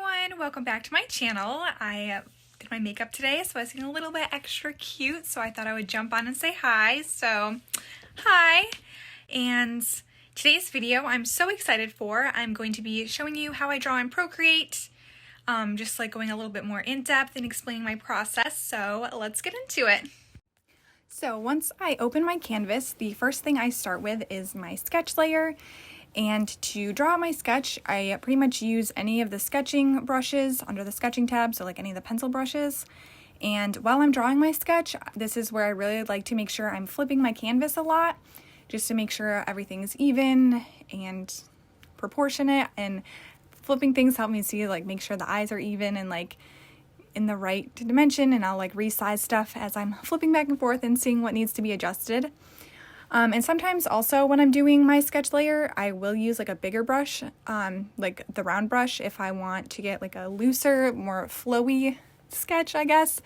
everyone, welcome back to my channel. I did my makeup today, so I was getting a little bit extra cute, so I thought I would jump on and say hi. So, hi! And today's video I'm so excited for. I'm going to be showing you how I draw in Procreate, just like going a little bit more in depth and explaining my process, so let's get into it. So once I open my canvas, the first thing I start with is my sketch layer. And to draw out my sketch, I pretty much use any of the sketching brushes under the sketching tab, so like any of the pencil brushes. And while I'm drawing my sketch, this is where I really like to make sure I'm flipping my canvas a lot, just to make sure everything's even and proportionate, and flipping things help me see, like, make sure the eyes are even and like in the right dimension, and I'll like resize stuff as I'm flipping back and forth and seeing what needs to be adjusted. And sometimes also when I'm doing my sketch layer, I will use like a bigger brush, like the round brush, if I want to get like a looser, more flowy sketch, I guess,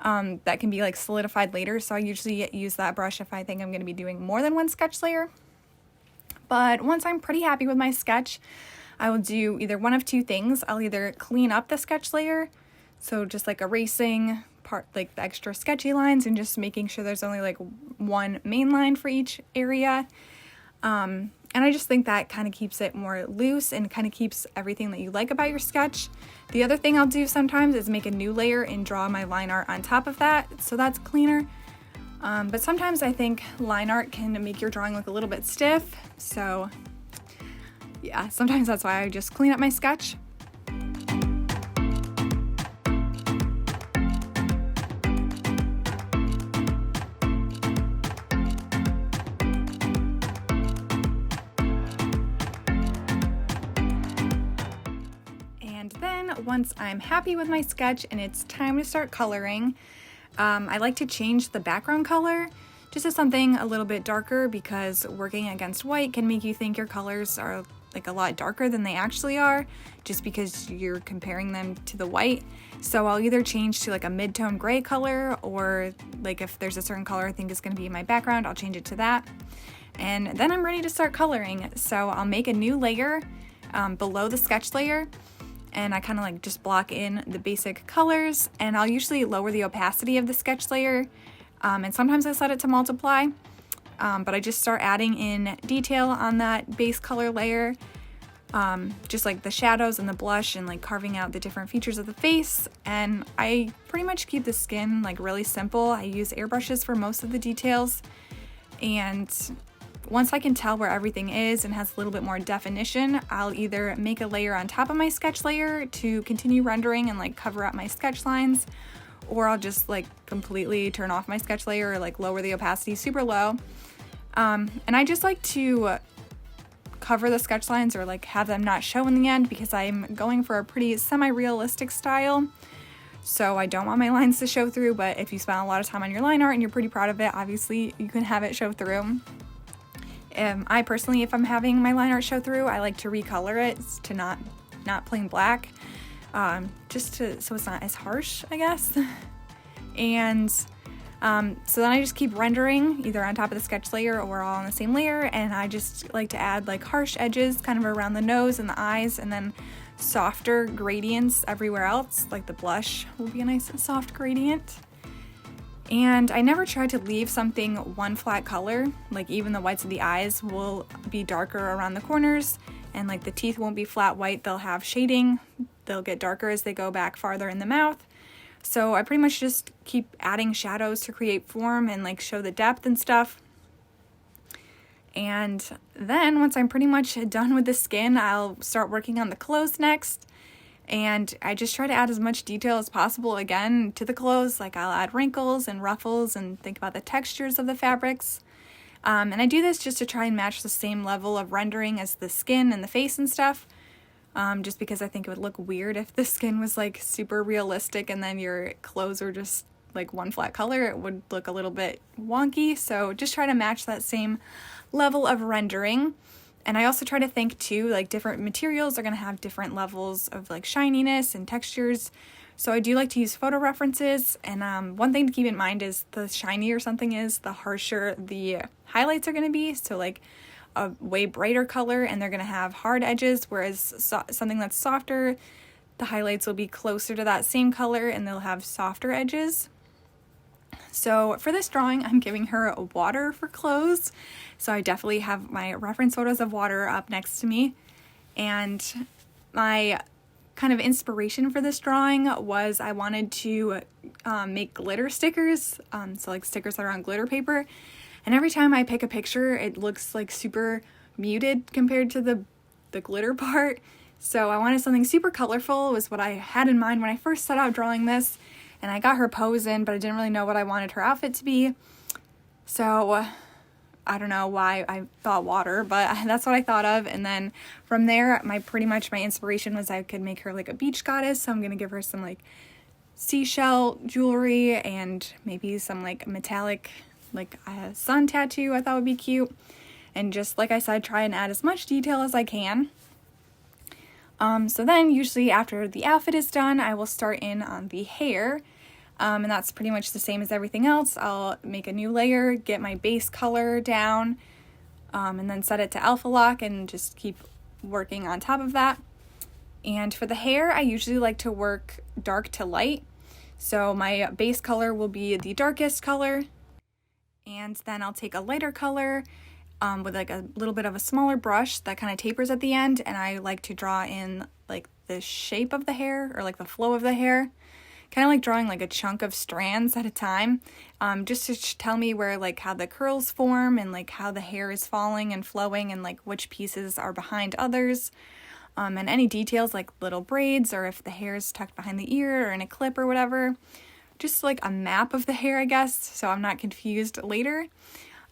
that can be like solidified later. So I usually use that brush if I think I'm going to be doing more than one sketch layer. But once I'm pretty happy with my sketch, I will do either one of two things. I'll either clean up the sketch layer, so just like erasing part, like the extra sketchy lines, and just making sure there's only like one main line for each area. And I just think that kind of keeps it more loose and kind of keeps everything that you like about your sketch. The other thing I'll do sometimes is make a new layer and draw my line art on top of that, so that's cleaner. But sometimes I think line art can make your drawing look a little bit stiff, so yeah, sometimes that's why I just clean up my sketch. And then once I'm happy with my sketch and it's time to start coloring, I like to change the background color just to something a little bit darker, because working against white can make you think your colors are like a lot darker than they actually are, just because you're comparing them to the white. So I'll either change to like a mid-tone gray color, or like if there's a certain color I think is going to be in my background, I'll change it to that. And then I'm ready to start coloring. So I'll make a new layer below the sketch layer, and I kind of like just block in the basic colors, and I'll usually lower the opacity of the sketch layer, and sometimes I set it to multiply, but I just start adding in detail on that base color layer, just like the shadows and the blush, and like carving out the different features of the face. And I pretty much keep the skin like really simple. I use airbrushes for most of the details, and once I can tell where everything is and has a little bit more definition, I'll either make a layer on top of my sketch layer to continue rendering and like cover up my sketch lines, or I'll just like completely turn off my sketch layer, or like lower the opacity super low. And I just like to cover the sketch lines, or like have them not show in the end, because I'm going for a pretty semi-realistic style. So I don't want my lines to show through, but if you spend a lot of time on your line art and you're pretty proud of it, obviously you can have it show through. I personally, if I'm having my line art show through, I like to recolor it to not plain black, so it's not as harsh, I guess. And so then I just keep rendering either on top of the sketch layer or all on the same layer, and I just like to add like harsh edges kind of around the nose and the eyes, and then softer gradients everywhere else, like the blush will be a nice soft gradient. And I never try to leave something one flat color. Like even the whites of the eyes will be darker around the corners, and like the teeth won't be flat white, they'll have shading. They'll get darker as they go back farther in the mouth. So I pretty much just keep adding shadows to create form and like show the depth and stuff. And then once I'm pretty much done with the skin, I'll start working on the clothes next. And I just try to add as much detail as possible again to the clothes. Like I'll add wrinkles and ruffles and think about the textures of the fabrics. And I do this just to try and match the same level of rendering as the skin and the face and stuff. Just because I think it would look weird if the skin was like super realistic and then your clothes are just like one flat color. It would look a little bit wonky. So just try to match that same level of rendering. And I also try to think too, like different materials are going to have different levels of like shininess and textures. So I do like to use photo references. And one thing to keep in mind is the shinier something is, the harsher the highlights are going to be. So like a way brighter color and they're going to have hard edges, whereas something that's softer, the highlights will be closer to that same color and they'll have softer edges. So for this drawing, I'm giving her water for clothes. So I definitely have my reference photos of water up next to me. And my kind of inspiration for this drawing was I wanted to make glitter stickers. So like stickers that are on glitter paper. And every time I pick a picture, it looks like super muted compared to the glitter part. So I wanted something super colorful was what I had in mind when I first set out drawing this. And I got her pose in, but I didn't really know what I wanted her outfit to be. So I don't know why I thought water, but that's what I thought of. And then from there, pretty much my inspiration was I could make her like a beach goddess. So I'm going to give her some like seashell jewelry and maybe some like metallic like a sun tattoo I thought would be cute. And just like I said, try and add as much detail as I can. So then usually after the outfit is done, I will start in on the hair. And that's pretty much the same as everything else. I'll make a new layer, get my base color down, and then set it to alpha lock and just keep working on top of that. And for the hair, I usually like to work dark to light. So my base color will be the darkest color. And then I'll take a lighter color with like a little bit of a smaller brush that kind of tapers at the end, and I like to draw in like the shape of the hair or like the flow of the hair, kind of like drawing like a chunk of strands at a time, just to tell me where like how the curls form and like how the hair is falling and flowing and like which pieces are behind others, and any details like little braids or if the hair is tucked behind the ear or in a clip or whatever, just like a map of the hair, I guess, so I'm not confused later.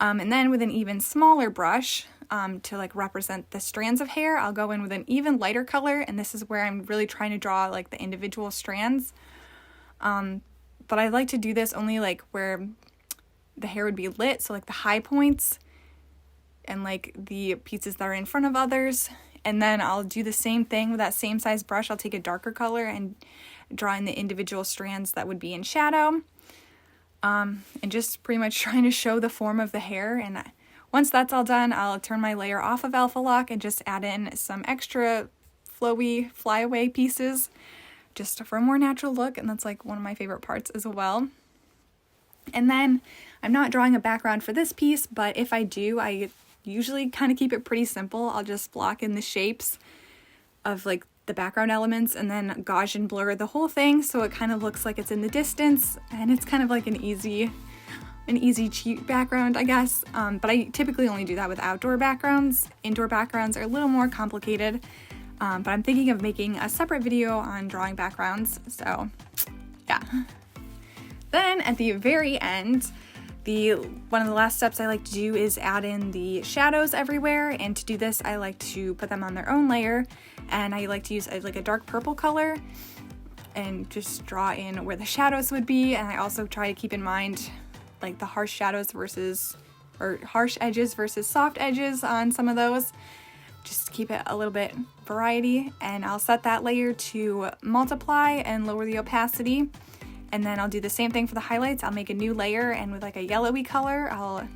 And then with an even smaller brush, to like represent the strands of hair, I'll go in with an even lighter color, and this is where I'm really trying to draw like the individual strands. But I like to do this only like where the hair would be lit, so like the high points and like the pieces that are in front of others. And then I'll do the same thing with that same size brush. I'll take a darker color and draw in the individual strands that would be in shadow. And just pretty much trying to show the form of the hair. And once that's all done, I'll turn my layer off of alpha lock and just add in some extra flowy flyaway pieces just for a more natural look. And that's like one of my favorite parts as well. And then I'm not drawing a background for this piece, but if I do, I usually kind of keep it pretty simple. I'll just block in the shapes of like the background elements and then Gaussian blur the whole thing so it kind of looks like it's in the distance, and it's kind of like an easy cheat background, I guess. But I typically only do that with outdoor backgrounds. Indoor backgrounds are a little more complicated, but I'm thinking of making a separate video on drawing backgrounds, so yeah. Then at the very end, one of the last steps I like to do is add in the shadows everywhere, and to do this I like to put them on their own layer, and I like to use like a dark purple color and just draw in where the shadows would be. And I also try to keep in mind like the harsh edges versus soft edges on some of those, just to keep it a little bit variety. And I'll set that layer to multiply and lower the opacity. And then I'll do the same thing for the highlights. I'll make a new layer, and with like a yellowy color, I'll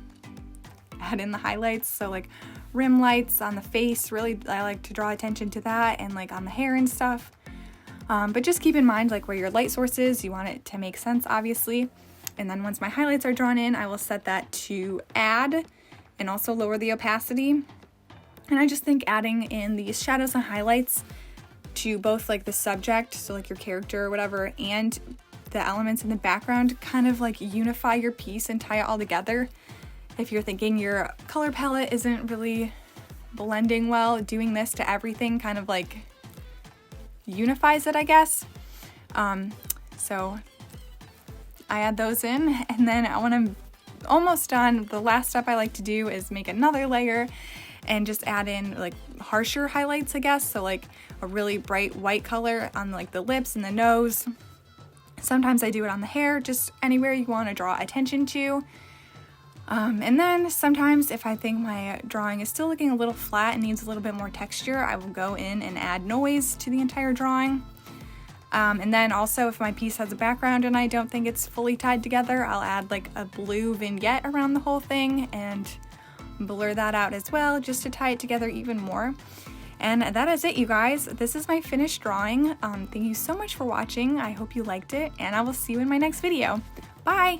add in the highlights. So like rim lights on the face, really I like to draw attention to that, and like on the hair and stuff. But just keep in mind like where your light source is. You want it to make sense, obviously. And then once my highlights are drawn in, I will set that to add and also lower the opacity. And I just think adding in these shadows and highlights to both like the subject, so like your character or whatever, and the elements in the background kind of like unify your piece and tie it all together. If you're thinking your color palette isn't really blending well, doing this to everything kind of like unifies it, I guess. So I add those in, and then when I'm almost done, the last step I like to do is make another layer and just add in like harsher highlights, I guess. So like a really bright white color on like the lips and the nose. Sometimes I do it on the hair, just anywhere you want to draw attention to. And then sometimes if I think my drawing is still looking a little flat and needs a little bit more texture, I will go in and add noise to the entire drawing. And then also if my piece has a background and I don't think it's fully tied together, I'll add like a blue vignette around the whole thing and blur that out as well, just to tie it together even more. And that is it, you guys. This is my finished drawing. Thank you so much for watching. I hope you liked it, and I will see you in my next video. Bye!